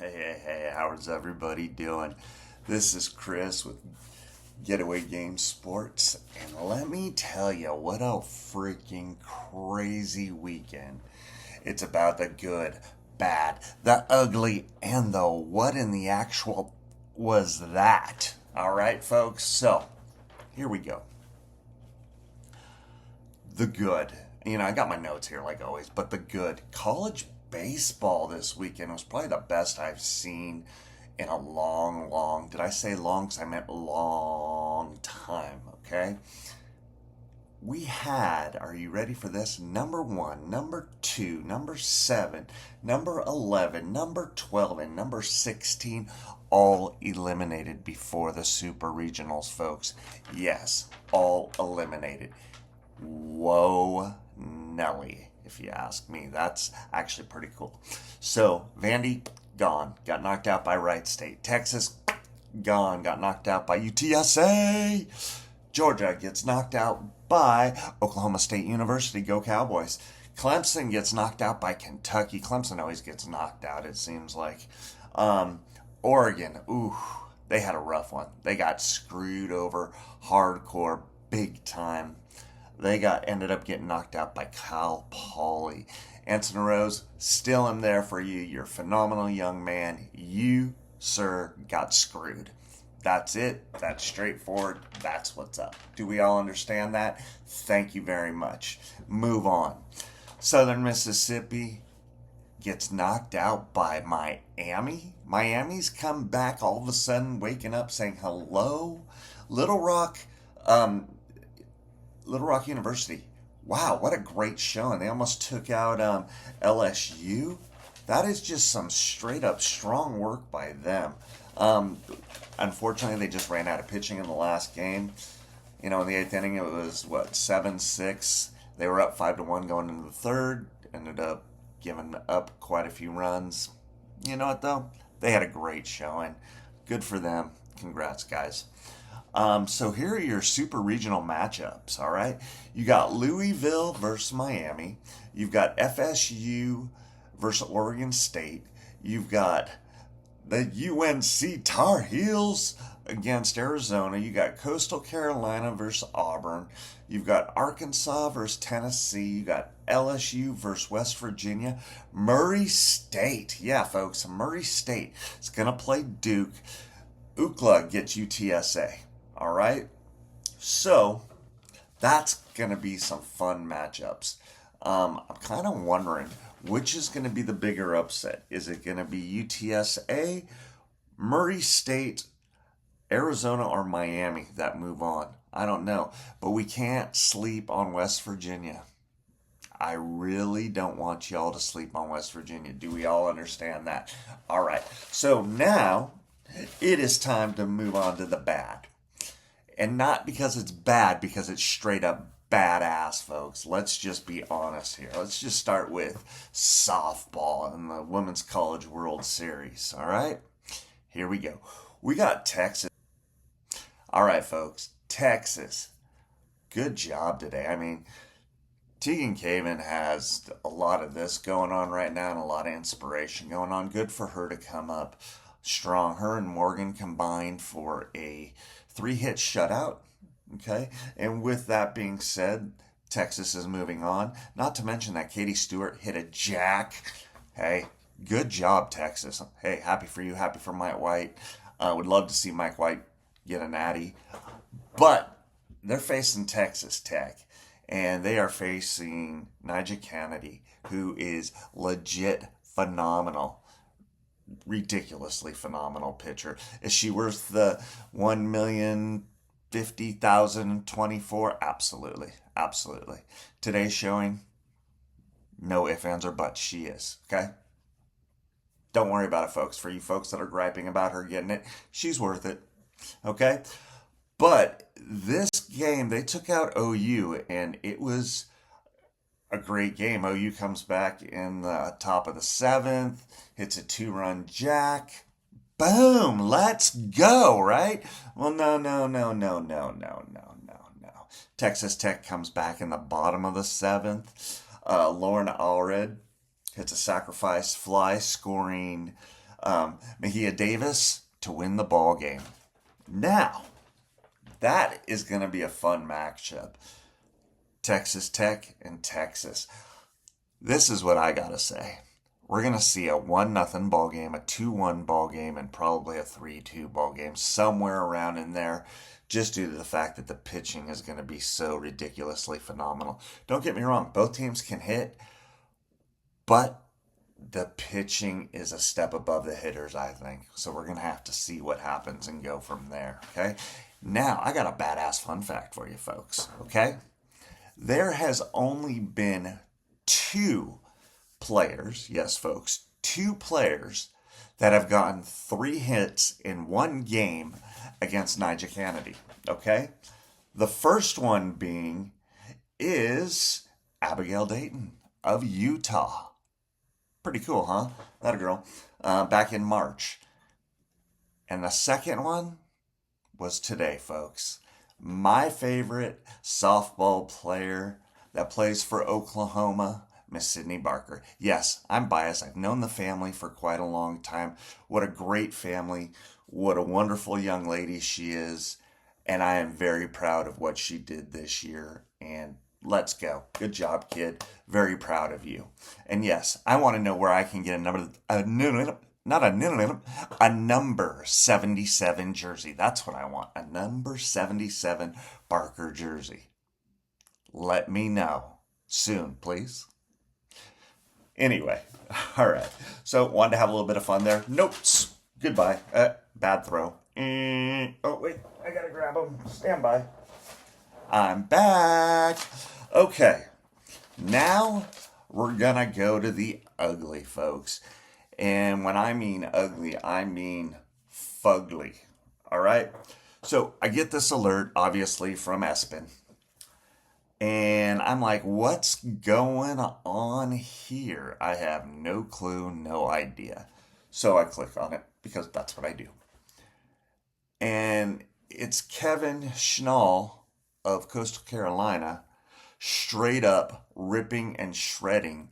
Hey, how's everybody doing? This is Chris with Getaway Game Sports, and let me tell you what a freaking crazy weekend. It's about the good, bad, the ugly, and the what in the actual was that. All right, folks? So, here we go. The good. I got my notes here like always, but the good. College baseball this weekend was probably the best I've seen in a long, did I say long? Because I meant long time, okay? We had, are you ready for this? Number 1, number 2, number 7, number 11, number 12, and number 16 all eliminated before the Super Regionals, folks. Yes, all eliminated. Whoa, Nelly, if you ask me. That's actually pretty cool. So, Vandy, gone. Got knocked out by Wright State. Texas, gone. Got knocked out by UTSA. Georgia gets knocked out by Oklahoma State University. Go Cowboys. Clemson gets knocked out by Kentucky. Clemson always gets knocked out, it seems like. Oregon, they had a rough one. They got screwed over hardcore, big time. They ended up getting knocked out by Cal Poly. Anson Rose, still am there for you. You're a phenomenal young man. You, sir, got screwed. That's it. That's straightforward. That's what's up. Do we all understand that? Thank you very much. Move on. Southern Mississippi gets knocked out by Miami. Miami's come back all of a sudden, waking up saying hello. Little Rock University. Wow, what a great showing. They almost took out LSU. That is just some straight up strong work by them. Unfortunately, they just ran out of pitching in the last game. In the 8th inning, it was, 7-6. They were up 5-1 going into the third. Ended up giving up quite a few runs. You know what, though? They had a great showing. Good for them. Congrats, guys. So here are your super regional matchups, all right? You got Louisville versus Miami. You've got FSU versus Oregon State. You've got the UNC Tar Heels against Arizona. You got Coastal Carolina versus Auburn. You've got Arkansas versus Tennessee. You got LSU versus West Virginia. Murray State. Yeah, folks, Murray State is going to play Duke. UCLA gets UTSA. All right? So, that's going to be some fun matchups. I'm kind of wondering which is going to be the bigger upset. Is it going to be UTSA, Murray State, Arizona, or Miami that move on? I don't know. But we can't sleep on West Virginia. I really don't want y'all to sleep on West Virginia. Do we all understand that? All right. So now it is time to move on to the bad. And not because it's bad, because it's straight up badass, folks. Let's just be honest here. Let's just start with softball in the Women's College World Series, all right? Here we go. We got Texas. All right, folks, Texas. Good job today. I mean, Tegan Caven has a lot of this going on right now and a lot of inspiration going on. Good for her to come up strong. Her and Morgan combined for a 3-hit shutout. Okay, and with that being said, Texas is moving on. Not to mention that Katie Stewart hit a jack. Hey, good job, Texas. Hey, happy for you, happy for Mike White. Would love to see Mike White get a natty. But they're facing Texas Tech, and they are facing Nijaree Canady, who is legit phenomenal. Ridiculously phenomenal pitcher. Is she worth the 1,050,024? Absolutely. Today's showing, no ifs, ands, or buts. She is, okay? Don't worry about it, folks. For you folks that are griping about her getting it, she's worth it, okay? But this game, they took out OU, and it was a great game. OU comes back in the top of the 7th, hits a 2-run jack. Boom, let's go, right? Well, no. Texas Tech comes back in the bottom of the 7th. Lauren Allred hits a sacrifice fly, scoring Mejia Davis to win the ball game. Now, that is going to be a fun matchup. Texas Tech and Texas. This is what I got to say. We're going to see a 1-0 ball game, a 2-1 ball game, and probably a 3-2 ball game, somewhere around in there, just due to the fact that the pitching is going to be so ridiculously phenomenal. Don't get me wrong, both teams can hit, but the pitching is a step above the hitters, I think. So we're going to have to see what happens and go from there, okay? Now, I got a badass fun fact for you folks, okay? There has only been 2 players, yes folks, 2 players that have gotten 3 hits in one game against Nijaree Canady, okay? The first one being is Abigale Dayton of Utah. Pretty cool, huh? That a girl. Back in March. And the second one was today, folks. My favorite softball player that plays for Oklahoma, Miss Sydney Barker. Yes, I'm biased. I've known the family for quite a long time. What a great family. What a wonderful young lady she is. And I am very proud of what she did this year. And let's go. Good job, kid. Very proud of you. And yes, I want to know where I can get a number 77 jersey. That's what I want. A number 77 Barker jersey. Let me know soon, please. Anyway, all right. So, wanted to have a little bit of fun there. Notes. Goodbye. Bad throw. Oh, wait. I got to grab them. Stand by. I'm back. Okay. Now, we're going to go to the ugly, folks. And when I mean ugly, I mean fugly. All right? So, I get this alert, obviously, from Espen. And I'm like, what's going on here? I have no clue, no idea. So I click on it because that's what I do. And it's Kevin Schnall of Coastal Carolina straight up ripping and shredding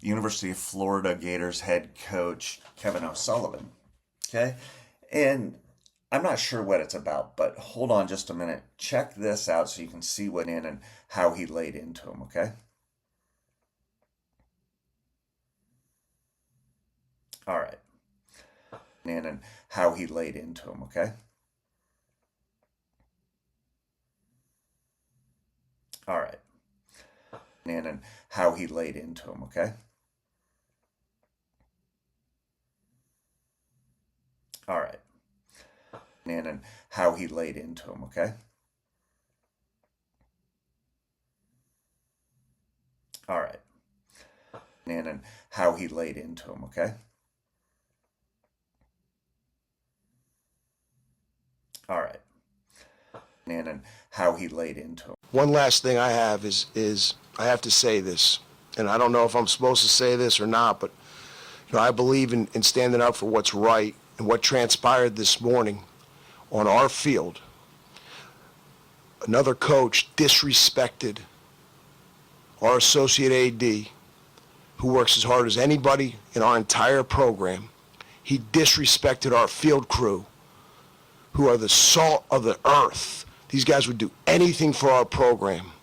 University of Florida Gators head coach Kevin O'Sullivan. Okay? And I'm not sure what it's about, but hold on just a minute. Check this out so you can see what in and how he laid into him, okay? All right. In and how he laid into him, okay? All right. In and how he laid into him, okay? All right. In and how he laid into him, okay? All right. In and how he laid into him, okay? All right. In and how he laid into him. One last thing I have is I have to say this, and I don't know if I'm supposed to say this or not, but I believe in standing up for what's right, and what transpired this morning on our field. Another coach disrespected our associate AD, who works as hard as anybody in our entire program. He disrespected our field crew, who are the salt of the earth. These guys would do anything for our program.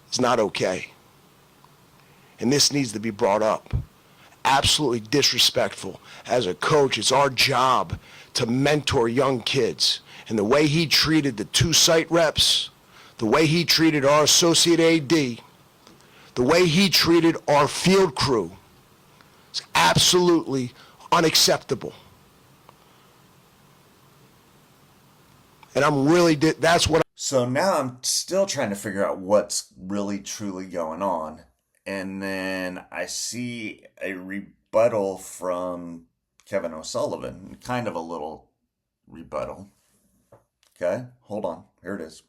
It's not okay. And this needs to be brought up. Absolutely disrespectful. As a coach, it's our job to mentor young kids. And the way he treated the 2 site reps, the way he treated our associate AD, the way he treated our field crew is absolutely unacceptable. And I'm really, that's what. So now I'm still trying to figure out what's really truly going on. And then I see a rebuttal from Kevin O'Sullivan, kind of a little rebuttal. Okay, hold on. Here it is.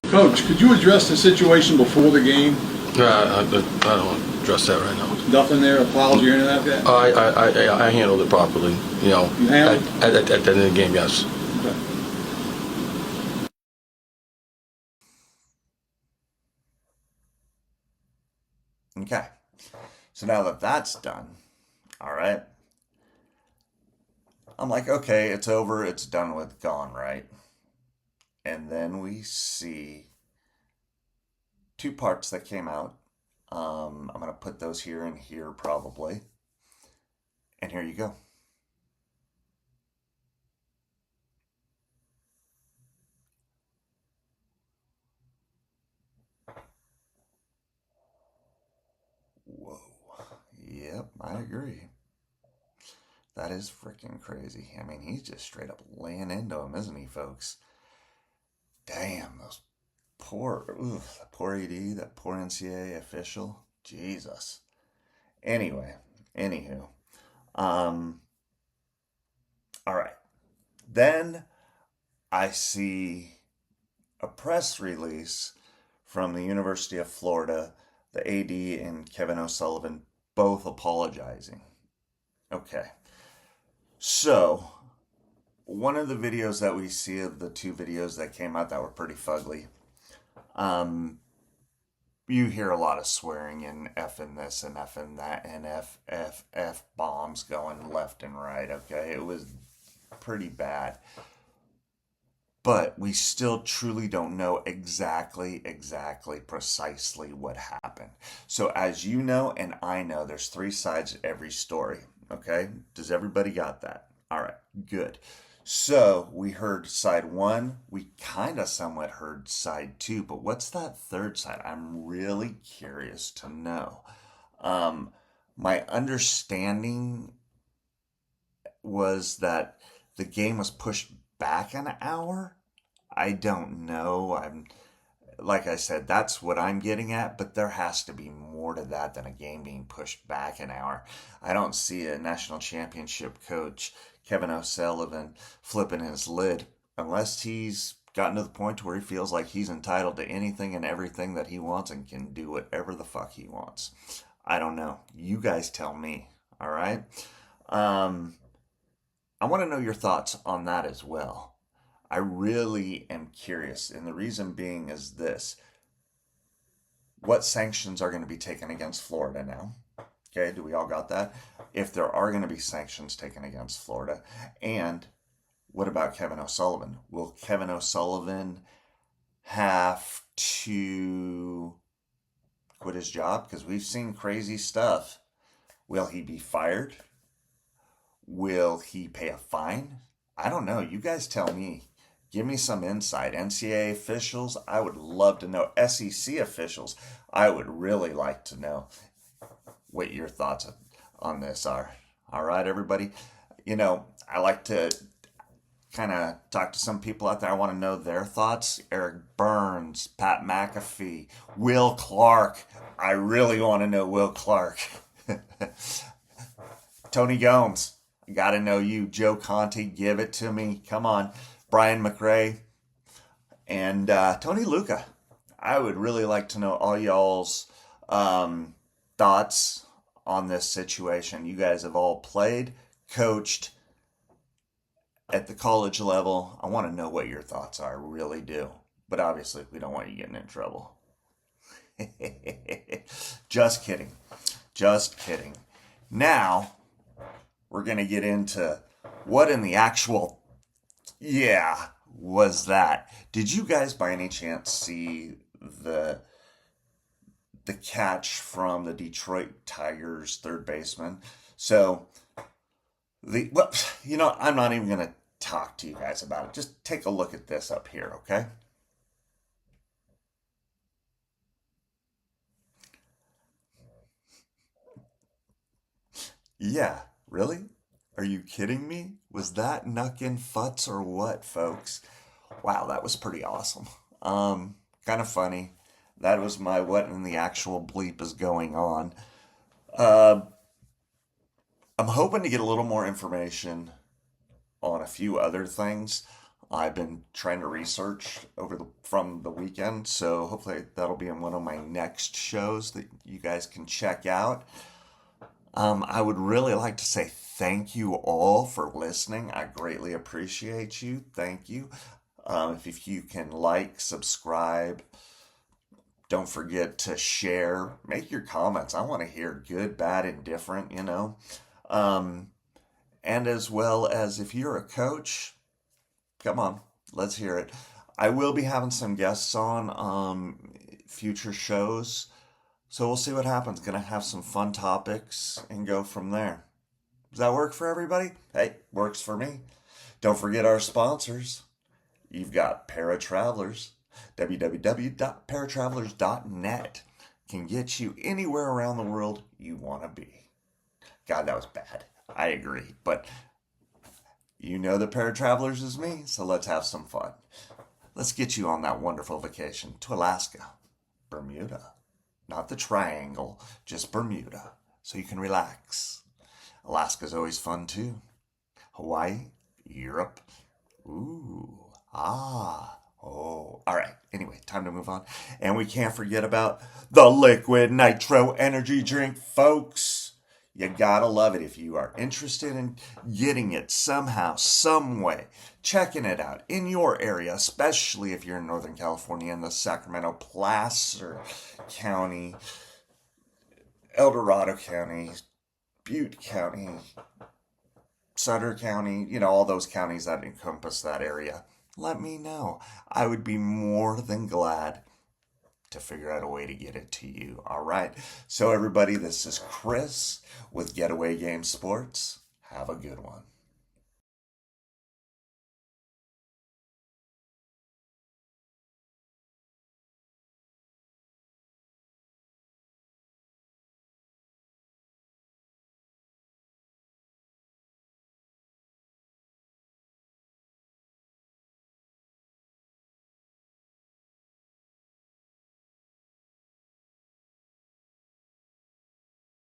Coach, could you address the situation before the game? I don't want to address that right now. Nothing there, apology or anything like that? I handled it properly. You handled at the end of the game, yes. Okay. Okay, so now that that's done, All right. I'm like, okay, it's over, it's done with, gone, right? And then we see two parts that came out. I'm going to put those here and here probably. And here you go. Whoa. Yep, I agree. That is freaking crazy. I mean, he's just straight up laying into him, isn't he, folks? Damn, those that poor AD, that poor NCAA official. Jesus. Anyway, anywho. All right. Then I see a press release from the University of Florida, the AD and Kevin O'Sullivan both apologizing. Okay. So, one of the videos that we see of the two videos that came out that were pretty fugly, you hear a lot of swearing and effing this and effing that and F bombs going left and right, okay? It was pretty bad. But we still truly don't know exactly, precisely what happened. So as you know and I know, there's three sides to every story, okay? Does everybody got that? All right, good. So we heard side one. We kind of somewhat heard side two, but what's that third side? I'm really curious to know. My understanding was that the game was pushed back an hour. I don't know. Like I said, that's what I'm getting at, but there has to be more to that than a game being pushed back an hour. I don't see a national championship coach, Kevin O'Sullivan, flipping his lid unless he's gotten to the point where he feels like he's entitled to anything and everything that he wants and can do whatever the fuck he wants. I don't know. You guys tell me. All right. I want to know your thoughts on that as well. I really am curious, and the reason being is this. What sanctions are going to be taken against Florida now? Okay, do we all got that? If there are going to be sanctions taken against Florida, and what about Kevin O'Sullivan? Will Kevin O'Sullivan have to quit his job? Because we've seen crazy stuff. Will he be fired? Will he pay a fine? I don't know. You guys tell me. Give me some insight. NCAA officials, I would love to know. SEC officials, I would really like to know what your thoughts on this are. All right, everybody. You know, I like to kind of talk to some people out there. I want to know their thoughts. Eric Burns, Pat McAfee, Will Clark. I really want to know Will Clark. Tony Gomes. Got to know you. Joe Conti, give it to me. Come on. Brian McRae. And Tony Luca. I would really like to know all y'all's thoughts on this situation. You guys have all played, coached at the college level. I want to know what your thoughts are. I really do. But obviously, we don't want you getting in trouble. Just kidding. Just kidding. Now, we're going to get into what in the actual was that. Did you guys by any chance see the catch from the Detroit Tigers third baseman? So I'm not even going to talk to you guys about it. Just take a look at this up here, okay? Yeah, really? Are you kidding me? Was that knuckin' futz or what, folks? Wow, that was pretty awesome. Kind of funny. That was my what in the actual bleep is going on. I'm hoping to get a little more information on a few other things I've been trying to research from the weekend, so hopefully that'll be in one of my next shows that you guys can check out. I would really like to say thank you all for listening. I greatly appreciate you. Thank you. If you can like, subscribe, don't forget to share, make your comments. I want to hear good, bad, indifferent, And as well as if you're a coach, come on, let's hear it. I will be having some guests on future shows, so we'll see what happens. Gonna have some fun topics and go from there. Does that work for everybody? Hey, works for me. Don't forget our sponsors. You've got Paratravelers. www.paratravelers.net can get you anywhere around the world you want to be. God, that was bad. I agree. But you know the Paratravelers is me, so let's have some fun. Let's get you on that wonderful vacation to Alaska, Bermuda. Not the triangle, just Bermuda, so you can relax. Alaska's always fun too. Hawaii, Europe. Ooh, all right. Anyway, time to move on. And we can't forget about the Liquid Nitro Energy Drink, folks. You gotta love it if you are interested in getting it somehow, some way, checking it out in your area, especially if you're in Northern California in the Sacramento, Placer County, El Dorado County, Butte County, Sutter County, all those counties that encompass that area. Let me know. I would be more than glad to figure out a way to get it to you. All right. So everybody, this is Chris with Getaway Game Sports. Have a good one.